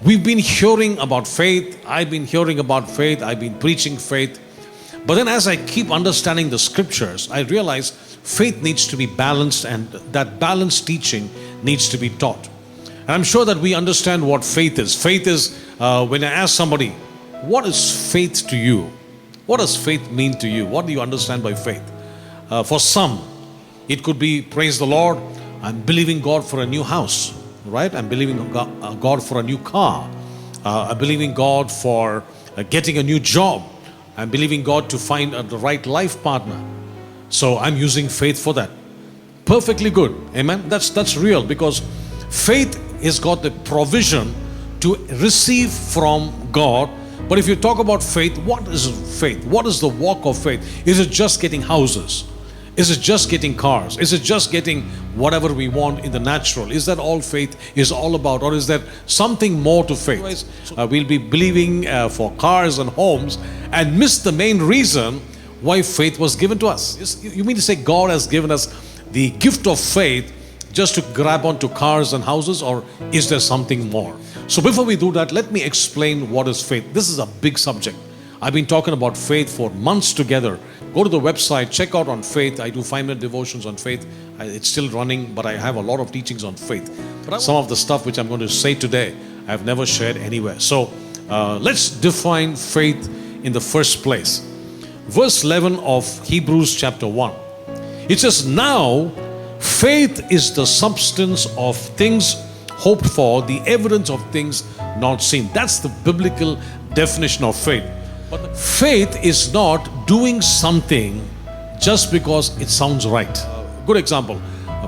We've been hearing about faith. I've been hearing about faith. I've been preaching faith. But then as I keep understanding the scriptures, I realize faith needs to be balanced, and that balanced teaching needs to be taught. And I'm sure that we understand what faith is. Faith is, when I ask somebody, what is faith to you? What does faith mean to you? What do you understand by faith? For some, it could be, praise the Lord, I'm believing God for a new house, right? I'm believing God for a new car. I'm believing God for getting a new job. I'm believing God to find the right life partner. So I'm using faith for that. Perfectly good. Amen. That's real, because faith has got the provision to receive from God. But if you talk about faith, what is faith? What is the walk of faith? Is it just getting houses? Is it just getting cars? Is it just getting whatever we want in the natural? Is that all faith is all about? Or is there something more to faith? We'll be believing for cars and homes and miss the main reason why faith was given to us. You mean to say God has given us the gift of faith just to grab onto cars and houses, or is there something more? So before we do that, let me explain what is faith. This is a big subject. I've been talking about faith for months together. Go to the website, check out on faith. I do 5-minute devotions on faith. It's still running, but I have a lot of teachings on faith. But some of the stuff which I'm going to say today, I've never shared anywhere. So let's define faith in the first place. Verse 11 of Hebrews chapter 1. It says, now faith is the substance of things hoped for, the evidence of things not seen. That's the biblical definition of faith. But faith is not doing something just because it sounds right. Good example.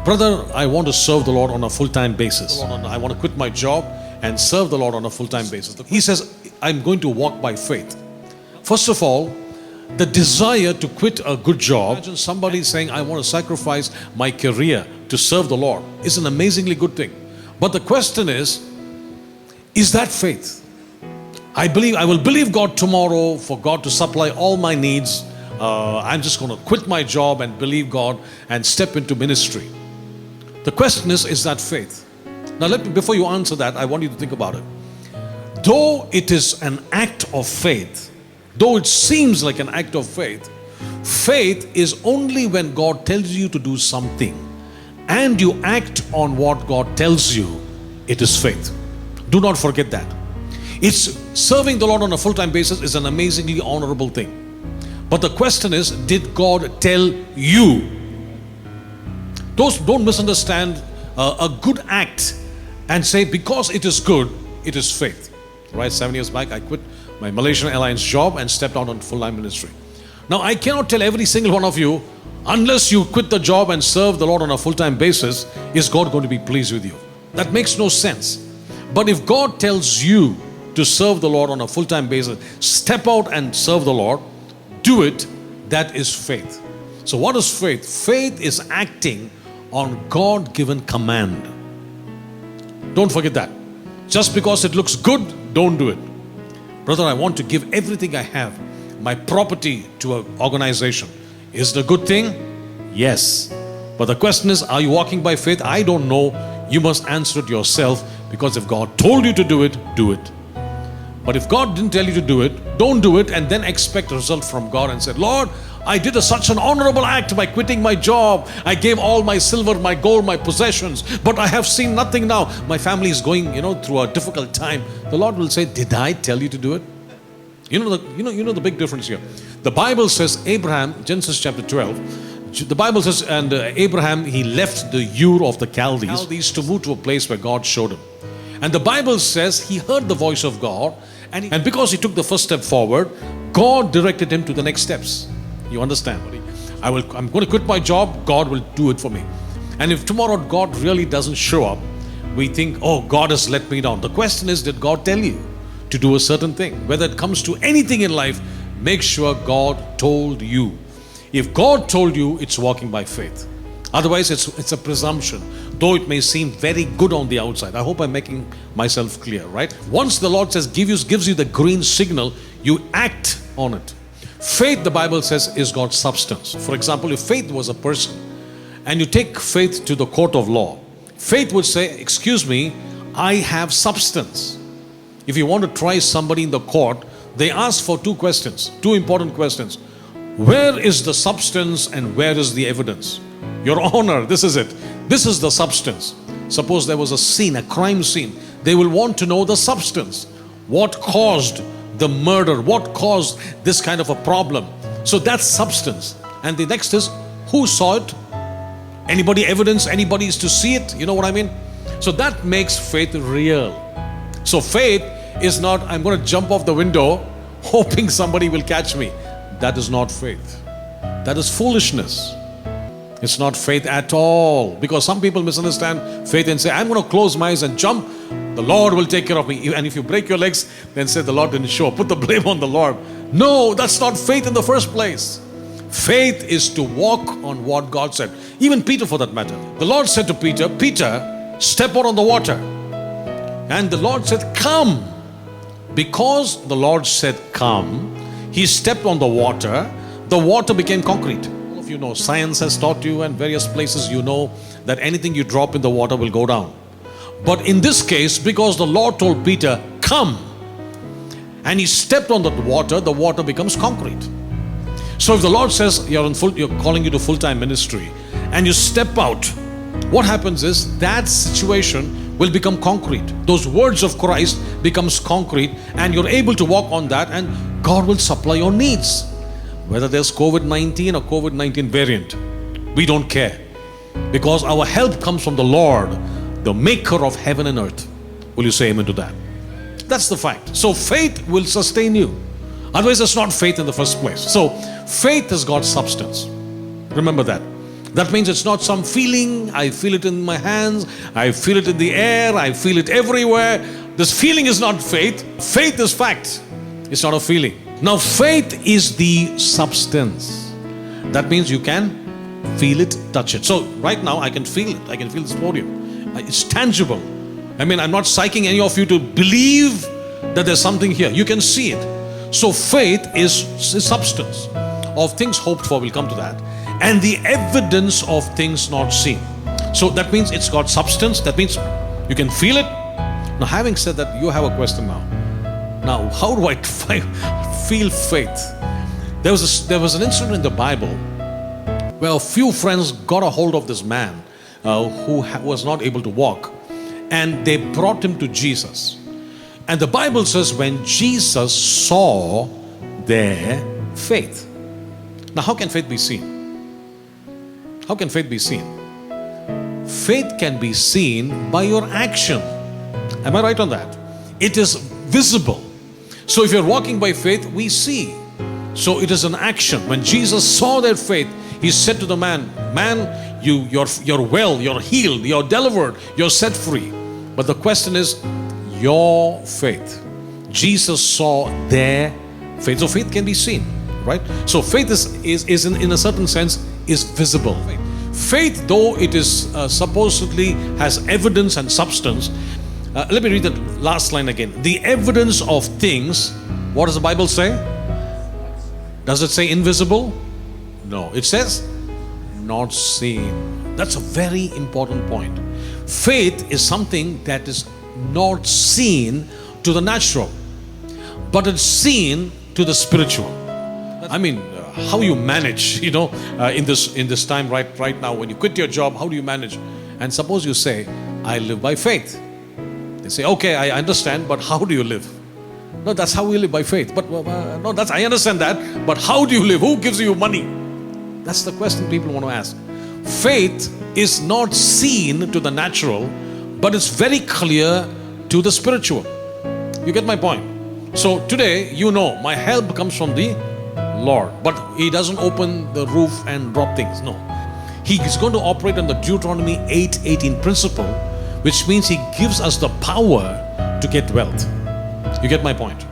Brother, I want to serve the Lord on a full-time basis. I want to quit my job and serve the Lord on a full-time basis. He says, I'm going to walk by faith. First of all, the desire to quit a good job, imagine somebody saying, I want to sacrifice my career to serve the Lord, is an amazingly good thing. But the question is that faith? I will believe God tomorrow for God to supply all my needs. I'm just going to quit my job and believe God and step into ministry. The question is that faith? Now before you answer that, I want you to think about it. Though it is an act of faith, though it seems like an act of faith, faith is only when God tells you to do something and you act on what God tells you, it is faith. Do not forget that. It's serving the Lord on a full-time basis is an amazingly honorable thing. But the question is, did God tell you? Don't misunderstand a good act and say because it is good, it is faith. Right? 7 years back, I quit my Malaysian Airlines job and stepped out on full-time ministry. Now, I cannot tell every single one of you, unless you quit the job and serve the Lord on a full-time basis, is God going to be pleased with you? That makes no sense. But if God tells you to serve the Lord on a full-time basis, step out and serve the Lord, do it, that is faith. So what is faith? Faith is acting on God-given command. Don't forget that. Just because it looks good, don't do it. Brother, I want to give everything I have, my property, to an organization. Is it a good thing? Yes. But the question is, are you walking by faith? I don't know. You must answer it yourself, because if God told you to do it, do it. But if God didn't tell you to do it, don't do it and then expect a result from God and say, Lord, I did such an honorable act by quitting my job. I gave all my silver, my gold, my possessions, but I have seen nothing now. My family is going, through a difficult time. The Lord will say, did I tell you to do it? You know the big difference here. The Bible says Abraham, Genesis chapter 12, the Bible says, and Abraham, he left the Ur of the Chaldees to move to a place where God showed him. And the Bible says he heard the voice of God, and because he took the first step forward, God directed him to the next steps. You understand? I'm going to quit my job, God will do it for me. And if tomorrow God really doesn't show up, we think, oh, God has let me down. The question is, did God tell you to do a certain thing? Whether it comes to anything in life, make sure God told you. If God told you, it's walking by faith. Otherwise, it's a presumption, though it may seem very good on the outside. I hope I'm making myself clear, right? Once the Lord says, gives you the green signal, you act on it. Faith, the Bible says, is God's substance. For example, if faith was a person, and you take faith to the court of law, faith would say, excuse me, I have substance. if you want to try somebody in the court, they ask for two questions, two important questions. Where is the substance and where is the evidence? Your Honor, this is it. This is the substance. Suppose there was a scene, a crime scene. They will want to know the substance. What caused the murder? What caused this kind of a problem? So that's substance. And the next is, who saw it? Anybody evidence? Anybody is to see it? You know what I mean? So that makes faith real. So faith is not, I'm going to jump off the window hoping somebody will catch me. That is not faith. That is foolishness. It's not faith at all. Because some people misunderstand faith and say, I'm going to close my eyes and jump. The Lord will take care of me. And if you break your legs, then say the Lord didn't show. Put the blame on the Lord. No, that's not faith in the first place. Faith is to walk on what God said. Even Peter, for that matter. The Lord said to Peter, Peter, step out on the water. And the Lord said, come. Because the Lord said, come, he stepped on the water became concrete. All of you know, science has taught you, and various places you know that anything you drop in the water will go down. But in this case, because the Lord told Peter, come, and he stepped on the water becomes concrete. So if the Lord says you're calling you to full-time ministry, and you step out, what happens is that situation will become concrete. Those words of Christ becomes concrete, and you're able to walk on that, and God will supply your needs. Whether there's COVID-19 or COVID-19 variant, we don't care, because our help comes from the Lord, the maker of heaven and earth. Will you say amen to that? That's the fact. So faith will sustain you. Otherwise, it's not faith in the first place. So faith has got substance. Remember that. That means it's not some feeling. I feel it in my hands. I feel it in the air. I feel it everywhere. This feeling is not faith. Faith is fact. It's not a feeling. Now, faith is the substance. That means you can feel it, touch it. So right now, I can feel it. I can feel this podium. It's tangible. I mean, I'm not psyching any of you to believe that there's something here. You can see it. So faith is substance of things hoped for. We'll come to that. And the evidence of things not seen. So that means it's got substance. That means you can feel it. Now, having said that, you have a question now. Now, how do I feel faith? There was an incident in the Bible where a few friends got a hold of this man who was not able to walk, and they brought him to Jesus. And the Bible says when Jesus saw their faith. Now, how can faith be seen? How can faith be seen? Faith can be seen by your action. Am I right on that? It is visible. So if you're walking by faith, we see. So it is an action. When Jesus saw their faith, he said to the man, you're well, you're healed, you're delivered, you're set free. But the question is, your faith. Jesus saw their faith. So faith can be seen, right? So faith is in a certain sense is visible. Faith, though it is supposedly has evidence and substance. Let me read the last line again. The evidence of things, what does the Bible say? Does it say invisible? No, it says not seen. That's a very important point. Faith is something that is not seen to the natural, but it's seen to the spiritual. I mean, how you manage, in this time right now, when you quit your job, how do you manage? And suppose you say, I live by faith. They say, okay, I understand, but how do you live? No, that's how we live, by faith. But no, I understand that, but how do you live? Who gives you money? That's the question people want to ask. Faith is not seen to the natural, but it's very clear to the spiritual. You get my point? So today, my help comes from the Lord, but He doesn't open the roof and drop things. No, He is going to operate on the Deuteronomy 8:18 principle, which means He gives us the power to get wealth. You get my point?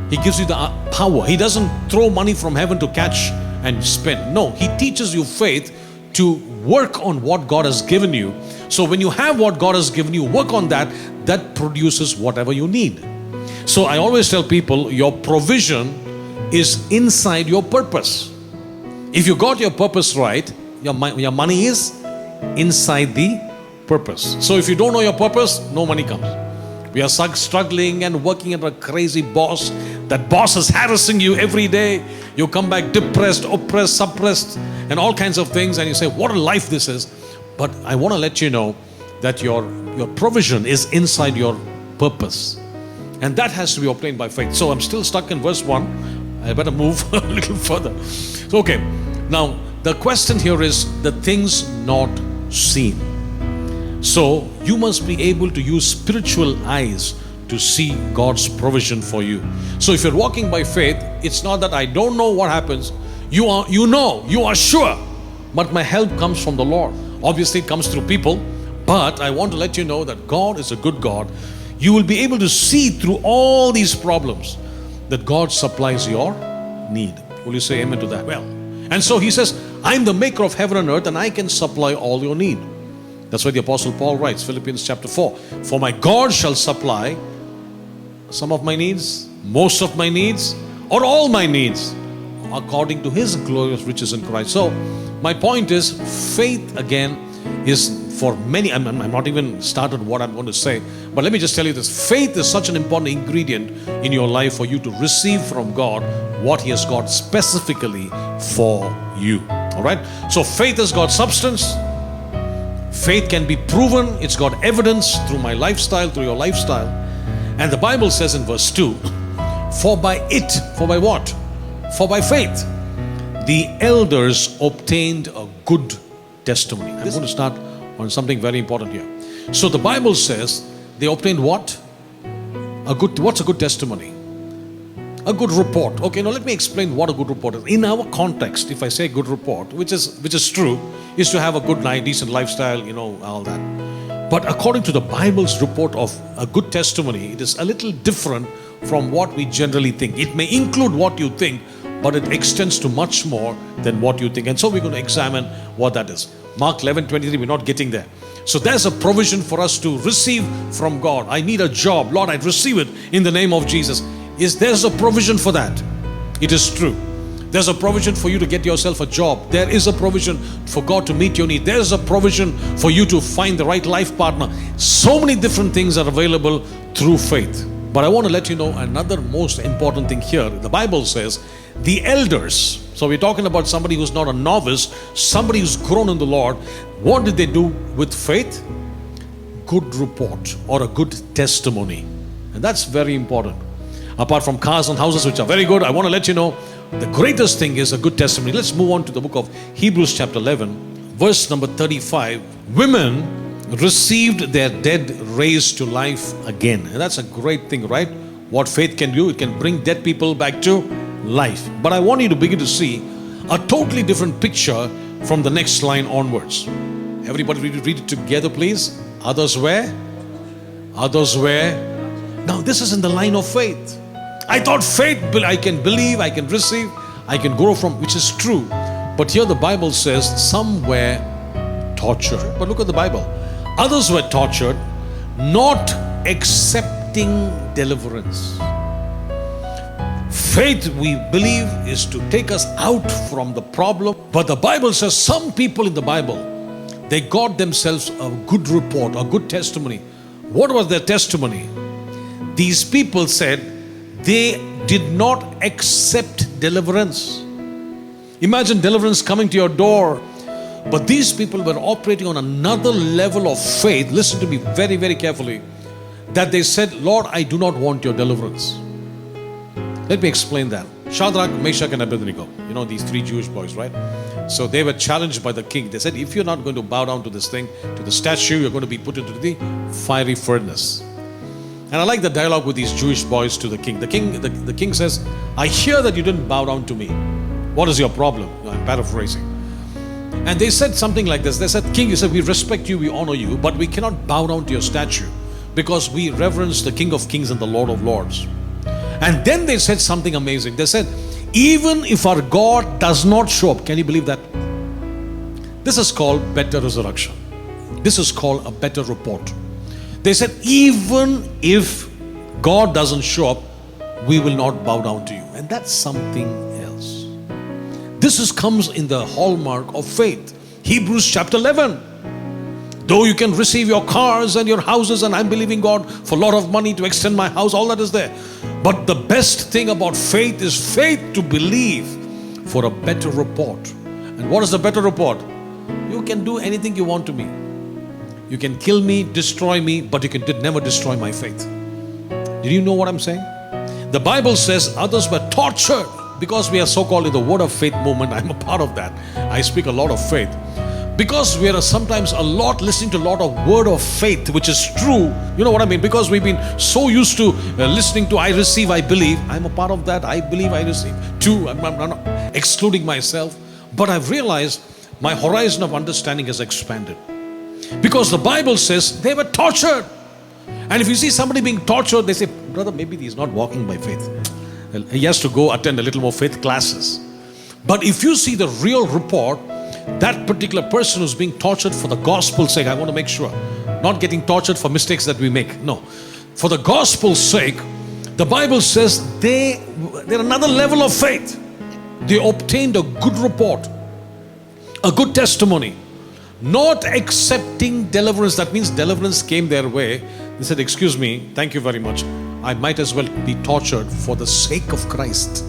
He gives you the power. He doesn't throw money from heaven to catch and spend. No, He teaches you faith to work on what God has given you. So when you have what God has given you, work on that. That produces whatever you need. So I always tell people, your provision is inside your purpose. If you got your purpose right, your money is inside the purpose. So if you don't know your purpose, no money comes. We are struggling and working under a crazy boss. That boss is harassing you every day. You come back depressed, oppressed, suppressed, and all kinds of things. And you say, what a life this is. But I want to let you know that your provision is inside your purpose. And that has to be obtained by faith. So I'm still stuck in verse 1. I better move a little further. Okay. Now, the question here is the things not seen. So you must be able to use spiritual eyes to see God's provision for you. So if you're walking by faith, it's not that I don't know what happens. You are sure. But my help comes from the Lord. Obviously it comes through people. But I want to let you know that God is a good God. You will be able to see through all these problems that God supplies your need. Will you say amen to that? Well, and so he says, I'm the maker of heaven and earth, and I can supply all your need. That's why the Apostle Paul writes, Philippians chapter 4, for my God shall supply some of my needs, most of my needs, or all my needs, according to his glorious riches in Christ. So my point is, faith again is for many, I'm not even started what I'm going to say, but let me just tell you this. Faith is such an important ingredient in your life for you to receive from God what he has got specifically for you. All right? So faith has got substance. Faith can be proven. It's got evidence through my lifestyle, through your lifestyle. And the Bible says in verse 2, for by what? For by faith, the elders obtained a good testimony. I'm going to start on something very important here. So the Bible says they obtained what? What's a good testimony? A good report. Okay, now let me explain what a good report is. In our context, if I say good report, which is true, is to have a good, decent lifestyle, all that. But according to the Bible's report of a good testimony, it is a little different from what we generally think. It may include what you think, but it extends to much more than what you think. And so we're going to examine what that is. Mark 11:23, we're not getting there. So there's a provision for us to receive from God. I need a job. Lord, I'd receive it in the name of Jesus. There's a provision for that. It is true. There's a provision for you to get yourself a job. There is a provision for God to meet your need. There's a provision for you to find the right life partner. So many different things are available through faith. But I want to let you know another most important thing here. The Bible says the elders. So we're talking about somebody who's not a novice, somebody who's grown in the Lord. What did they do with faith? Good report or a good testimony. And that's very important. Apart from cars and houses, which are very good, I want to let you know the greatest thing is a good testimony. Let's move on to the book of Hebrews chapter 11, verse number 35. Women received their dead raised to life again. And that's a great thing, right? What faith can do, it can bring dead people back to life. But I want you to begin to see a totally different picture from the next line onwards. Everybody read it together, please. Others were. Now this is in the line of faith. I thought faith, I can believe, I can receive, I can grow from, which is true. But here the Bible says some were tortured. But look at the Bible. Others were tortured, not accepting deliverance. Faith, we believe, is to take us out from the problem. But the Bible says some people in the Bible, they got themselves a good report, a good testimony. What was their testimony? These people said they did not accept deliverance. Imagine deliverance coming to your door. But these people were operating on another level of faith. Listen to me very, very carefully. That they said, Lord, I do not want your deliverance. Let me explain that. Shadrach, Meshach and Abednego. These three Jewish boys, right? So they were challenged by the king. They said, if you're not going to bow down to this thing, to the statue, you're going to be put into the fiery furnace. And I like the dialogue with these Jewish boys to the king. The king says, I hear that you didn't bow down to me. What is your problem? I'm paraphrasing. And they said something like this. They said, King, you said, we respect you, we honor you, but we cannot bow down to your statue because we reverence the King of Kings and the Lord of Lords. And then they said something amazing. They said, even if our God does not show up, can you believe that? This is called better resurrection. This is called a better report. They said, even if God doesn't show up, we will not bow down to you. And that's something else. This comes in the hallmark of faith. Hebrews chapter 11. Though you can receive your cars and your houses, and I'm believing God for a lot of money to extend my house, all that is there. But the best thing about faith is faith to believe for a better report. And what is the better report? You can do anything you want to me. You can kill me, destroy me, but you can never destroy my faith. Did you know what I'm saying? The Bible says others were tortured because we are so-called in the Word of Faith movement. I'm a part of that. I speak a lot of faith. Because we are sometimes listening to a lot of word of faith, which is true. You know what I mean? Because we've been so used to listening to I receive, I believe. I'm a part of that. I believe, I receive. Too, I'm not excluding myself. But I've realized my horizon of understanding has expanded. Because the Bible says they were tortured. And if you see somebody being tortured, they say, brother, maybe he's not walking by faith. He has to go attend a little more faith classes. But if you see the real report, that particular person who's being tortured for the gospel's sake, I want to make sure, not getting tortured for mistakes that we make. No, for the gospel's sake, the Bible says they're another level of faith. They obtained a good report, a good testimony, not accepting deliverance. That means deliverance came their way. They said, excuse me, thank you very much. I might as well be tortured for the sake of Christ.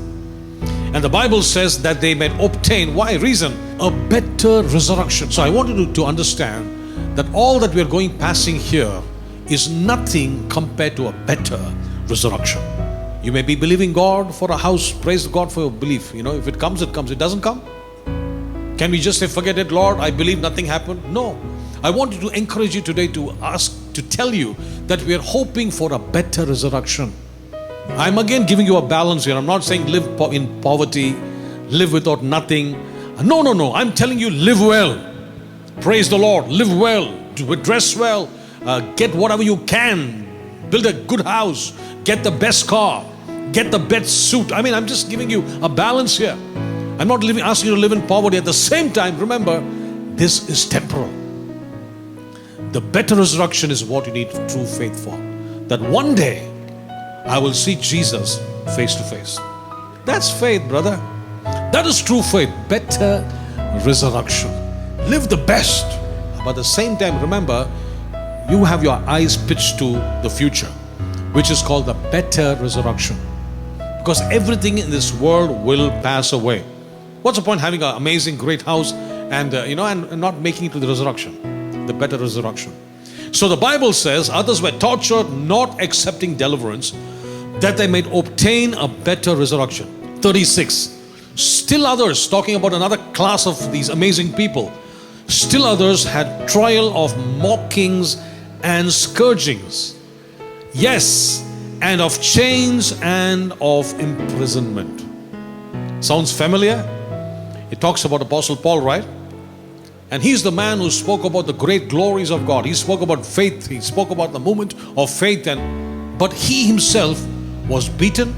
And the Bible says that they may obtain, why reason? A better resurrection. So I want you to understand that all that we are passing here is nothing compared to a better resurrection. You may be believing God for a house. Praise God for your belief. You know, if it comes, it comes. It doesn't come. Can we just say, forget it, Lord, I believe nothing happened? No. I want to encourage you today to tell you that we are hoping for a better resurrection. I'm again giving you a balance here. I'm not saying live in poverty, live without nothing. No. I'm telling you, live well. Praise the Lord. Live well. Dress well. Get whatever you can. Build a good house. Get the best car. Get the best suit. I mean, I'm just giving you a balance here. I'm not asking you to live in poverty. At the same time, remember, this is temporal. The better resurrection is what you need true faith for. That one day, I will see Jesus face to face. That's faith, brother. That is true faith. Better resurrection. Live the best. But at the same time, remember, you have your eyes pitched to the future, which is called the better resurrection. Because everything in this world will pass away. What's the point having an amazing, great house and not making it to the resurrection? The better resurrection. So the Bible says others were tortured, not accepting deliverance, that they might obtain a better resurrection. 36. Still others, talking about another class of these amazing people, still others had trial of mockings and scourgings. Yes, and of chains and of imprisonment. Sounds familiar? It talks about Apostle Paul, right? And he's the man who spoke about the great glories of God. He spoke about faith. He spoke about the movement of faith. But he himself was beaten,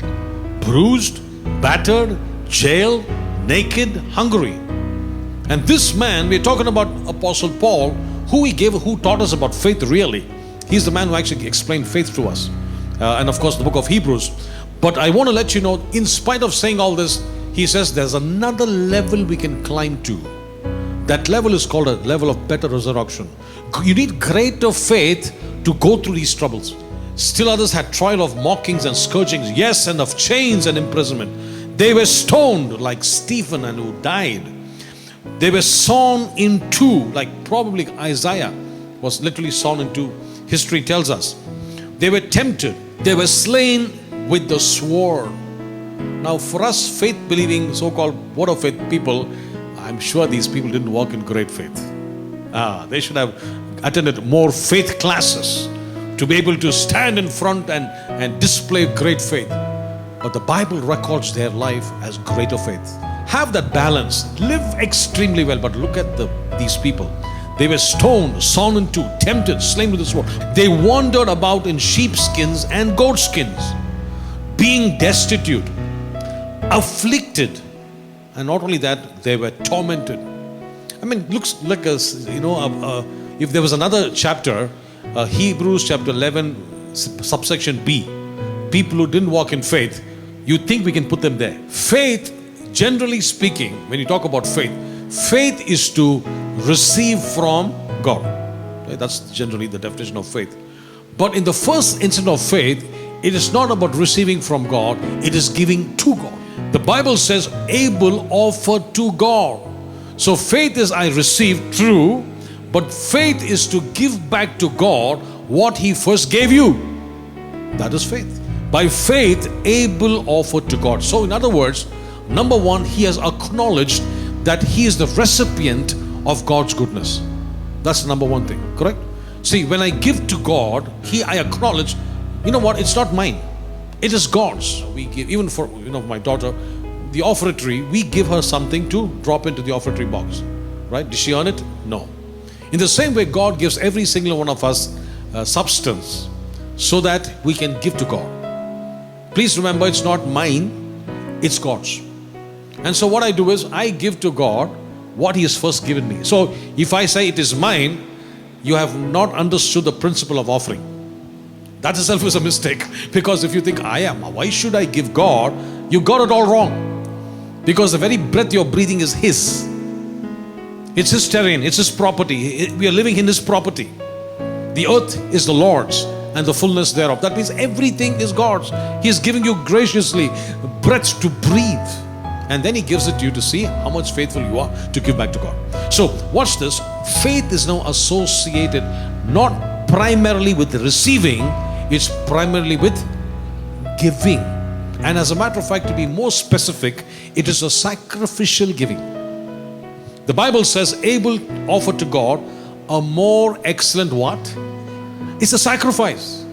bruised, battered, jailed, naked, hungry. And this man, we're talking about Apostle Paul, who taught us about faith really. He's the man who actually explained faith to us. And of course the book of Hebrews. But I want to let you know, in spite of saying all this, he says there's another level we can climb to. That level is called a level of better resurrection. You need greater faith to go through these troubles. Still others had trial of mockings and scourgings, yes, and of chains and imprisonment. They were stoned like Stephen, and who died. They were sawn in two, like probably Isaiah was literally sawn in two. History tells us. They were tempted. They were slain with the sword. Now for us faith-believing, so-called word of faith people, I'm sure these people didn't walk in great faith. They should have attended more faith classes to be able to stand in front and display great faith. But the Bible records their life as greater faith. Have that balance. Live extremely well. But look at these people. They were stoned, sawn in two, tempted, slain with the sword. They wandered about in sheepskins and goatskins, being destitute, afflicted, and not only that, they were tormented. I mean, looks like if there was another chapter, Hebrews chapter 11, subsection B, people who didn't walk in faith, you think we can put them there. Faith, generally speaking, when you talk about faith, faith is to receive from God. That's generally the definition of faith. But in the first instant of faith, it is not about receiving from God, it is giving to God. The Bible says Abel offered to God. So faith is I receive, true, but faith is to give back to God what he first gave you. That is faith. By faith, Abel offered to God. So in other words, number one, he has acknowledged that he is the recipient of God's goodness. That's the number one thing, correct? See, when I give to God, I acknowledge, you know what, it's not mine. It is God's. We give, even for my daughter, the offertory, we give her something to drop into the offertory box. Right? Did she earn it? No. In the same way, God gives every single one of us substance so that we can give to God. Please remember, it's not mine, it's God's. And so what I do is, I give to God what he has first given me. So if I say it is mine, you have not understood the principle of offering. That itself is a mistake. Because if you think, why should I give God? You got it all wrong. Because the very breath you're breathing is his. It's his terrain, it's his property. We are living in his property. The earth is the Lord's and the fullness thereof. That means everything is God's. He is giving you graciously breath to breathe. And then he gives it to you to see how much faithful you are to give back to God. So watch this. Faith is now associated not primarily with receiving, it's primarily with giving. And as a matter of fact, to be more specific, it is a sacrificial giving. The Bible says Abel offered to God a more excellent what? It's a sacrifice.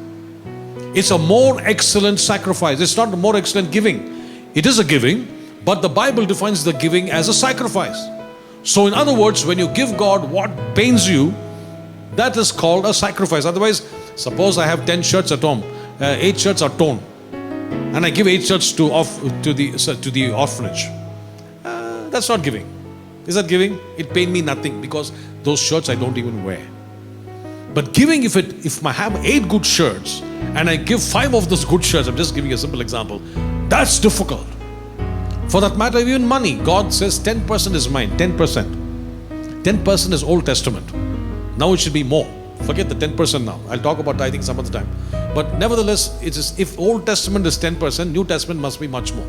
It's a more excellent sacrifice. It's not a more excellent giving. It is a giving, but the Bible defines the giving as a sacrifice. So in other words, when you give God what pains you, that is called a sacrifice. Otherwise, suppose I have 10 shirts at home, 8 shirts are torn, and I give 8 shirts to the orphanage. That's not giving. Is that giving? It paid me nothing because those shirts I don't even wear. But giving, if I have 8 good shirts and I give 5 of those good shirts, I'm just giving a simple example, that's difficult. For that matter, even money, God says 10% is mine, 10%. 10% is Old Testament. Now it should be more. Forget the 10% now. I'll talk about tithing some other time. But nevertheless, it is, if Old Testament is 10%, New Testament must be much more.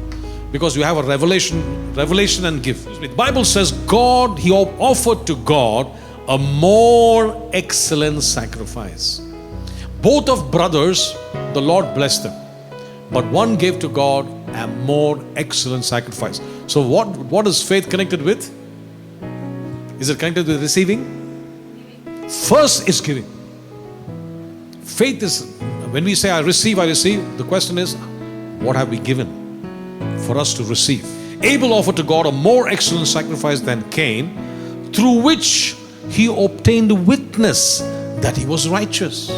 Because you have a revelation and give. The Bible says he offered to God a more excellent sacrifice. Both of brothers, the Lord blessed them. But one gave to God a more excellent sacrifice. So what is faith connected with? Is it connected with receiving? First is giving. Faith is, when we say I receive, the question is, what have we given for us to receive? Abel offered to God a more excellent sacrifice than Cain, through which he obtained witness that he was righteous.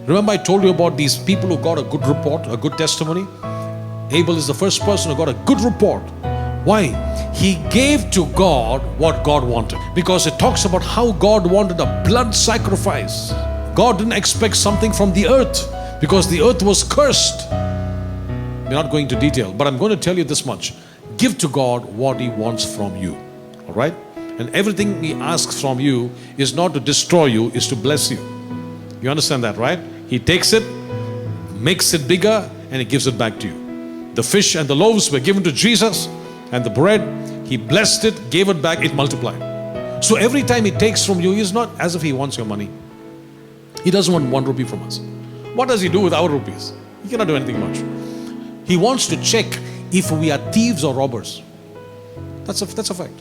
Remember I told you about these people who got a good report, a good testimony? Abel is the first person who got a good report. Why? He gave to God what God wanted. Because it talks about how God wanted a blood sacrifice. God didn't expect something from the earth because the earth was cursed. We're not going into detail, but I'm going to tell you this much. Give to God what he wants from you. All right? And everything he asks from you is not to destroy you, is to bless you. You understand that, right? He takes it, makes it bigger, and he gives it back to you. The fish and the loaves were given to Jesus, and the bread, he blessed it, gave it back, it multiplied. So every time he takes from you, it's not as if he wants your money. He doesn't want 1 rupee from us. What does he do with our rupees? He cannot do anything much. He wants to check if we are thieves or robbers. That's a fact.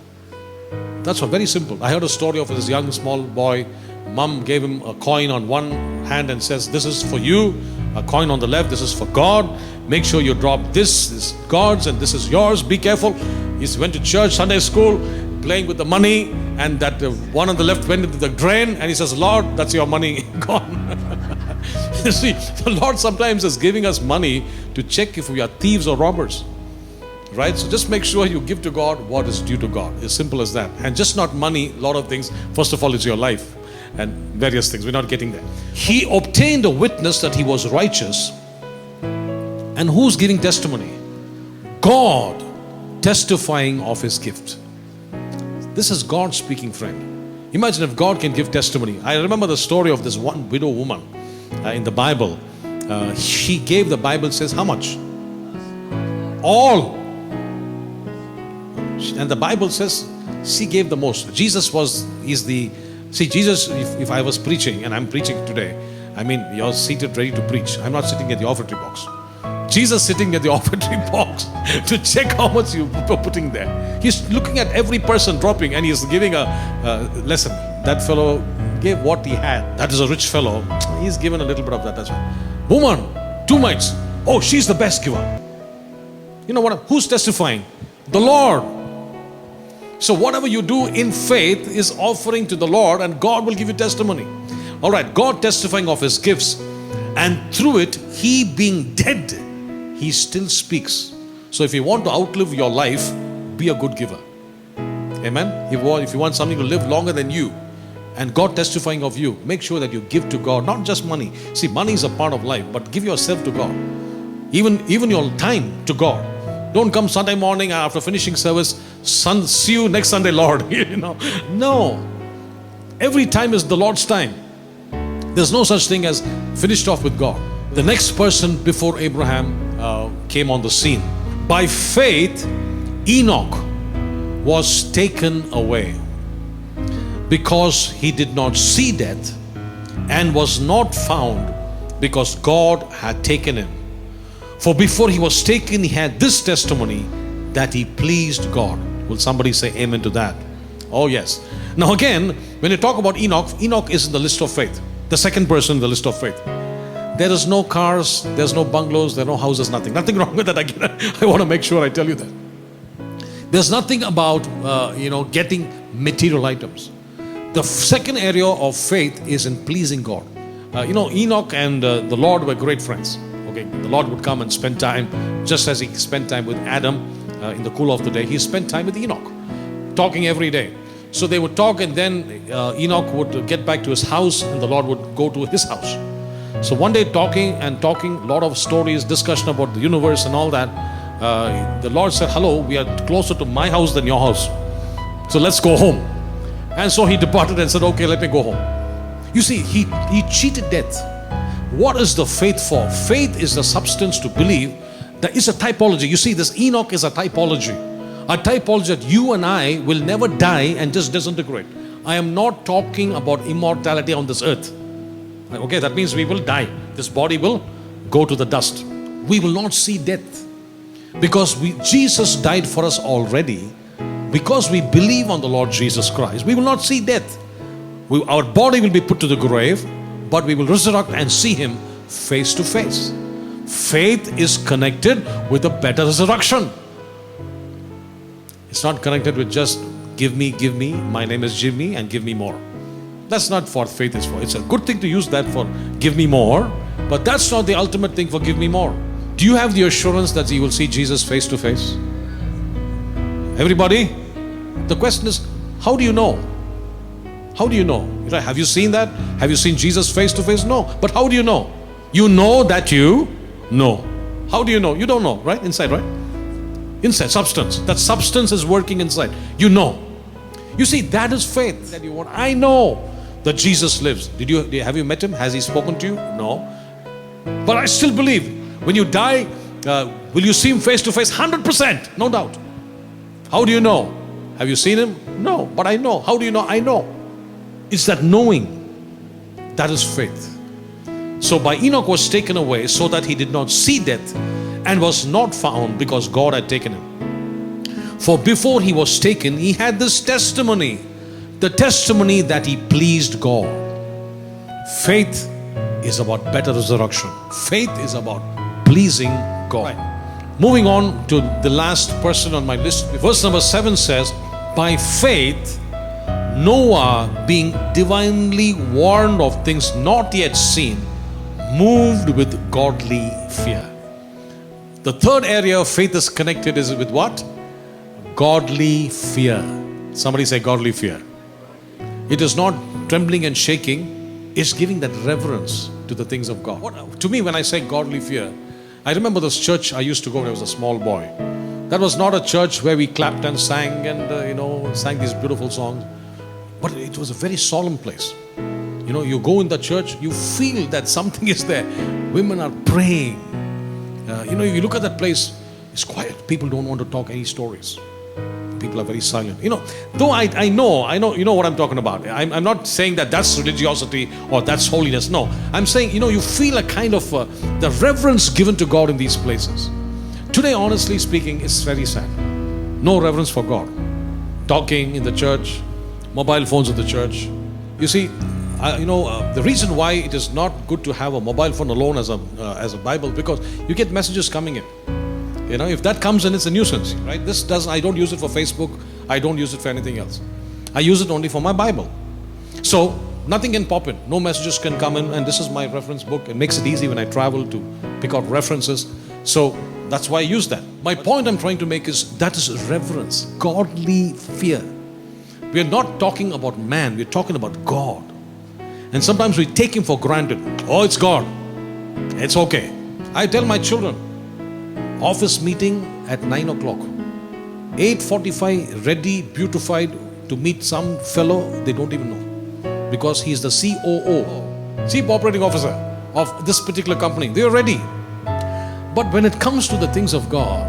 That's very simple. I heard a story of this young small boy. Mom gave him a coin on one hand and says, this is for you. A coin on the left, this is for God. Make sure you drop this is God's and this is yours. Be careful. He went to church, Sunday school, playing with the money, and that one on the left went into the drain, and he says, Lord, that's your money gone. You see, the Lord sometimes is giving us money to check if we are thieves or robbers. Right? So just make sure you give to God what is due to God. As simple as that. And just not money, a lot of things. First of all, it's your life and various things. We're not getting there. He obtained a witness that he was righteous. And who's giving testimony? God testifying of his gift. This is God speaking, friend. Imagine if God can give testimony. I remember the story of this one widow woman in the Bible. She gave, the Bible says, how much? All. And the Bible says she gave the most. Jesus, if I was preaching, and I'm preaching today, I mean, you're seated ready to preach. I'm not sitting at the offertory box. Jesus sitting at the offertory box to check how much you are putting there. He's looking at every person dropping, and he's giving a lesson. That fellow gave what he had. That is a rich fellow. He's given a little bit of that as well. Woman, 2 mites. Oh, she's the best giver. You know what? Who's testifying? The Lord. So whatever you do in faith is offering to the Lord, and God will give you testimony. All right, God testifying of His gifts, and through it, He being dead, He still speaks. So if you want to outlive your life, be a good giver. Amen. If you want something to live longer than you, and God testifying of you, make sure that you give to God, not just money. See, money is a part of life, but give yourself to God. Even your time to God. Don't come Sunday morning after finishing service, see you next Sunday, Lord. No. Every time is the Lord's time. There's no such thing as finished off with God. The next person before Abraham came on the scene. By faith, Enoch was taken away because he did not see death, and was not found because God had taken him. For before he was taken, he had this testimony, that he pleased God. Will somebody say amen to that? Oh yes. Now again, when you talk about Enoch, Enoch is in the list of faith. The second person in the list of faith. There is no cars, there's no bungalows, there are no houses, nothing. Nothing wrong with that. Again, I want to make sure I tell you that. There's nothing about getting material items. The second area of faith is in pleasing God. Enoch and the Lord were great friends. Okay, the Lord would come and spend time, just as He spent time with Adam in the cool of the day. He spent time with Enoch, talking every day. So they would talk, and then Enoch would get back to his house, and the Lord would go to his house. So one day talking, a lot of stories, discussion about the universe and all that. The Lord said, hello, we are closer to my house than your house. So let's go home. And so he departed and said, okay, let me go home. You see, he cheated death. What is the faith for? Faith is the substance to believe. That is a typology. You see, this Enoch is a typology. A typology that you and I will never die and just disintegrate. I am not talking about immortality on this earth. Okay, that means we will die. This body will go to the dust. We will not see death. Because Jesus died for us already. Because we believe on the Lord Jesus Christ, we will not see death. Our body will be put to the grave, but we will resurrect and see Him face to face. Faith is connected with a better resurrection. It's not connected with just give me, my name is Jimmy, and give me more. That's not what faith is for. It's a good thing to use that for give me more, but that's not the ultimate thing for give me more. Do you have the assurance that you will see Jesus face to face? Everybody? The question is, how do you know? How do you know? Have you seen that? Have you seen Jesus face to face? No. But how do you know? You know that you know. How do you know? You don't know, right? Inside, right? Inside, substance. That substance is working inside. You know. You see, that is faith. That you want. I know that Jesus lives. Have you met Him? Has He spoken to you? No. But I still believe. When you die, will you see Him face to face? 100%. No doubt. How do you know? Have you seen Him? No. But I know. How do you know? I know. It's that knowing. That is faith. So by Enoch was taken away so that he did not see death, and was not found because God had taken him. For before he was taken, he had this testimony. The testimony that he pleased God. Faith is about better resurrection. Faith is about pleasing God. Right. Moving on to the last person on my list. Verse number 7 says, by faith Noah, being divinely warned of things not yet seen, moved with godly fear. The third area of faith is connected is with what? Godly fear. Somebody say godly fear. It is not trembling and shaking. It's giving that reverence to the things of God. To me, when I say godly fear, I remember this church I used to go when I was a small boy. That was not a church where we clapped and sang and sang these beautiful songs. But it was a very solemn place. You know, you go in the church, you feel that something is there. Women are praying. You look at that place, it's quiet. People don't want to talk any stories. People are very silent. Though I know, you know what I'm talking about. I'm not saying that that's religiosity or that's holiness. No, I'm saying, you feel a kind of the reverence given to God in these places. Today, honestly speaking, it's very sad. No reverence for God. Talking in the church, mobile phones in the church. You see, the reason why it is not good to have a mobile phone alone as a Bible, because you get messages coming in. If that comes in, it's a nuisance, right? I don't use it for Facebook. I don't use it for anything else. I use it only for my Bible. So nothing can pop in. No messages can come in. And this is my reference book. It makes it easy when I travel to pick out references. So that's why I use that. My point I'm trying to make is that is reverence, godly fear. We are not talking about man. We're talking about God. And sometimes we take him for granted. Oh, it's God. It's okay. I tell my children, office meeting at 9 o'clock. 8:45, ready, beautified to meet some fellow they don't even know. Because he's the COO, Chief Operating Officer of this particular company. They are ready. But when it comes to the things of God,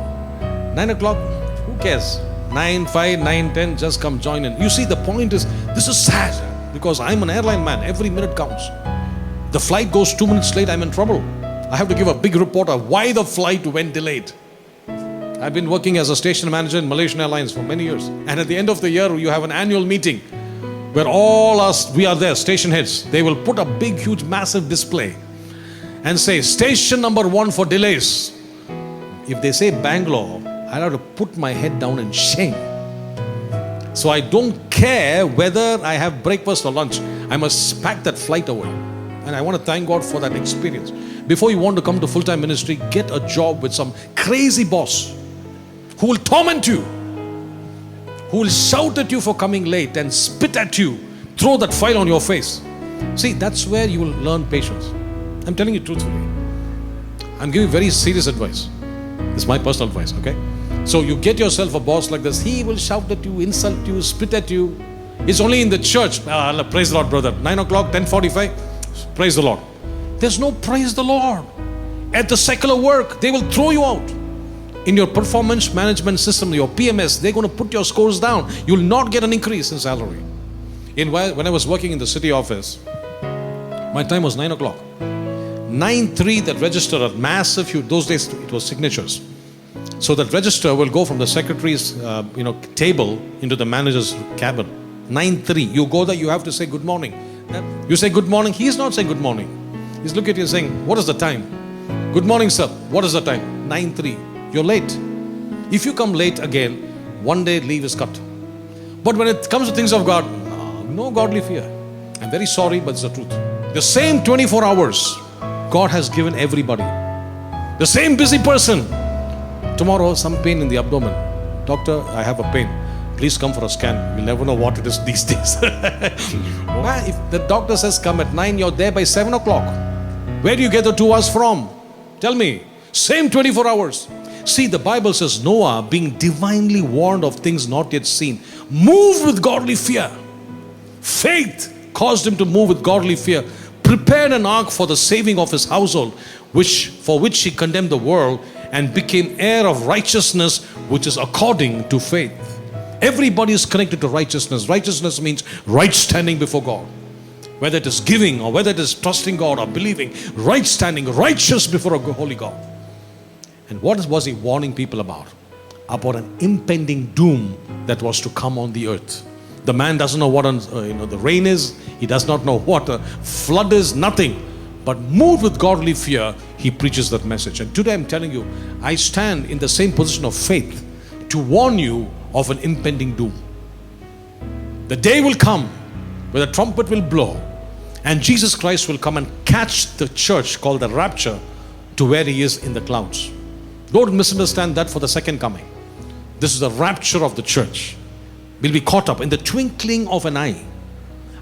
9 o'clock, who cares? 9, 5, 9, 10, just come join in. You see, the point is, this is sad. Because I'm an airline man. Every minute counts. The flight goes 2 minutes late, I'm in trouble. I have to give a big report of why the flight went delayed. I've been working as a station manager in Malaysian Airlines for many years. And at the end of the year, you have an annual meeting where we are there, station heads. They will put a big, huge, massive display and say, station number 1 for delays. If they say Bangalore, I'll have to put my head down in shame. So I don't care whether I have breakfast or lunch. I must pack that flight away. And I want to thank God for that experience. Before you want to come to full-time ministry, get a job with some crazy boss who will torment you, who will shout at you for coming late and spit at you, throw that file on your face. See, that's where you will learn patience. I'm telling you truthfully. I'm giving very serious advice. This is my personal advice, okay? So you get yourself a boss like this. He will shout at you, insult you, spit at you. It's only in the church. Praise the Lord, brother. 9 o'clock, 10:45. Praise the Lord. There's no praise the Lord. At the secular work, they will throw you out. In your performance management system, your PMS, they're going to put your scores down. You'll not get an increase in salary. When I was working in the city office, my time was 9 o'clock. 9:03, that register, a massive, those days it was signatures. So that register will go from the secretary's table into the manager's cabin. 9:03, you go there, you have to say good morning. You say good morning, he's not saying good morning. He's looking at you saying, what is the time? Good morning, sir. What is the time? 9:03. You're late. If you come late again, 1 day leave is cut. But when it comes to things of God, no godly fear. I'm very sorry, but it's the truth. The same 24 hours God has given everybody. The same busy person. Tomorrow, some pain in the abdomen. Doctor, I have a pain. Please come for a scan. We'll never know what it is these days. If the doctor says come at 9, you're there by 7 o'clock. Where do you get the 2 hours from? Tell me. Same 24 hours. See, the Bible says Noah, being divinely warned of things not yet seen, moved with godly fear. Faith caused him to move with godly fear. Prepared an ark for the saving of his household, for which he condemned the world and became heir of righteousness, which is according to faith. Everybody is connected to righteousness. Righteousness means right standing before God. Whether it is giving or whether it is trusting God or believing, right standing, righteous before a holy God. And what was he warning people about? About an impending doom that was to come on the earth. The man doesn't know what the rain is. He does not know what a flood is, nothing. But moved with godly fear, he preaches that message. And today I'm telling you, I stand in the same position of faith to warn you of an impending doom. The day will come where the trumpet will blow and Jesus Christ will come and catch the church called the rapture to where he is in the clouds. Don't misunderstand that for the second coming. This is the rapture of the church. We'll be caught up in the twinkling of an eye.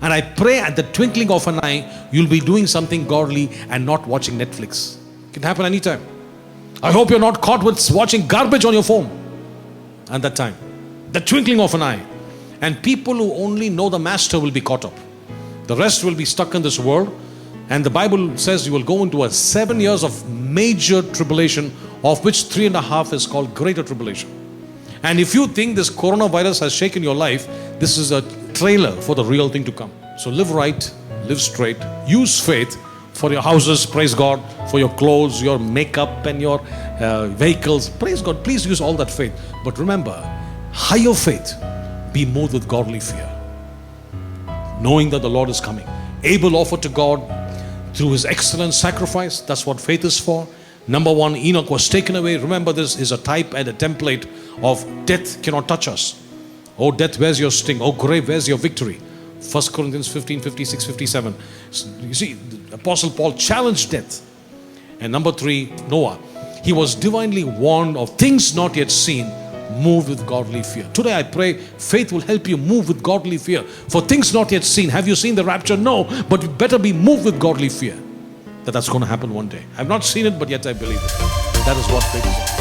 And I pray at the twinkling of an eye, you'll be doing something godly and not watching Netflix. It can happen anytime. I hope you're not caught with watching garbage on your phone at that time. The twinkling of an eye. And people who only know the Master will be caught up. The rest will be stuck in this world. And the Bible says you will go into a 7 years of major tribulation, of which 3.5 is called greater tribulation. And if you think this coronavirus has shaken your life, this is a trailer for the real thing to come. So live right, live straight, use faith for your houses, praise God, for your clothes, your makeup and your vehicles. Praise God, please use all that faith. But remember, higher faith, be moved with godly fear, knowing that the Lord is coming. Abel offered to God through his excellent sacrifice. That's what faith is for. Number one, Enoch was taken away. Remember, this is a type and a template of death cannot touch us. Oh death, where's your sting? Oh grave, where's your victory? 1 Corinthians 15, 56, 57. You see, the Apostle Paul challenged death. And number three, Noah. He was divinely warned of things not yet seen, moved with godly fear. Today I pray faith will help you move with godly fear. For things not yet seen. Have you seen the rapture? No. But you better be moved with godly fear. That's going to happen one day. I've not seen it, but yet I believe it. That is what faith is.